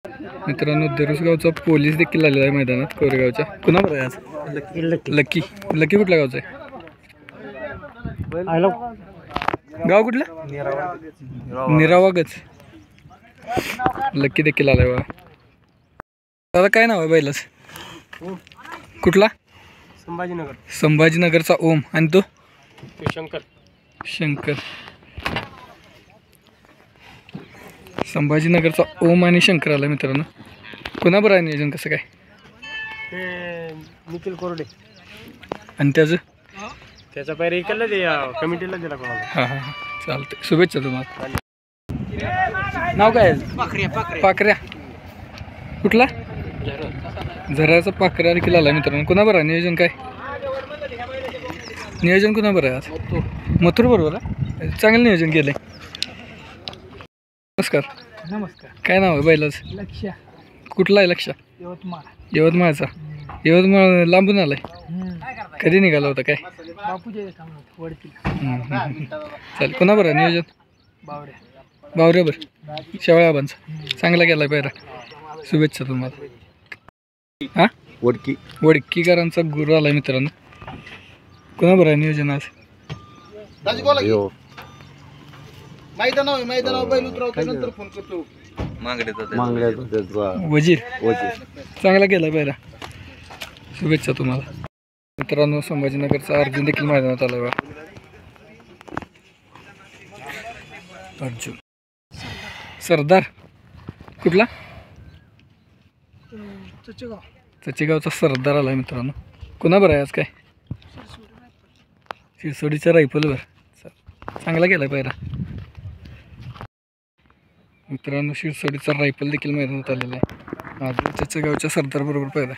मित्रांनो दरुसगावचा पोलीस देखील आलेला आहे मैदानात कोरेगावच्या. कुणाबरोबर आहे आज? लकी. लकी कुठल्या गावचा आहे? गाव कुठलं? निरावागच. लकी देखील आलाय बघा. दादा काय नाव आहे बैलाच? कुठला? संभाजीनगर. संभाजीनगरचा ओम. आणि तो शंकर. शंकर. संभाजीनगरचा ओम आणि शंकर आला मित्रांनो. कुणाबरोबर आहे नियोजन कसं काय? ते निखिल कोरडे. आणि त्याचा पैर इकडला ते कमिटीला दिला कोणाला. हां हां हां चालतंय. शुभेच्छा तुम्हाला. नाव काय आहे? पाकऱ्या. कुठला? झराचा पाकऱ्या देखील आला मित्रांनो. कुणाबरोबर आहे नियोजन काय? नियोजन कुणाबरोबर आहे आज? मथुर बरोबर आहे. चांगलं नियोजन केलंय. नमस्कार. नमस्कार. काय नाव आहे बैलाच? लक्ष. कुठला आहे लक्ष? यवतमाळ. यवतमाळचा. यवतमाळ लांबून आलाय. कधी निघाला होता काय? बापूचे चालेल. कुणाबरोबर आहे नियोजन? बावड्या. बावऱ्याबर. शेवळ्याबांचा चांगला गेला पायरा. शुभेच्छा तुम्हाला. हां वडकी. वडकीकरांचा गुरु आलाय मित्रांनो. कुणाबरोबर आहे नियोजन आज? वजीर. चांगला गेला पायरा. शुभेच्छा तुम्हाला. मित्रांनो संभाजीनगरचा अर्जुन देखील मैदानात आलाय बा. अर्जुन. सरदार. कुठला? चचेगावचा सरदार आलाय मित्रांनो. कुणाबरोबर आहे आज काय? शिरसोडीच्या रायफलवर. चांगला गेला पायरा. मित्रांनो शिरसोडीचा रायफल देखील मैदानात आलेला आहे. आज चचेगावच्या सरदार बरोबर पायरा.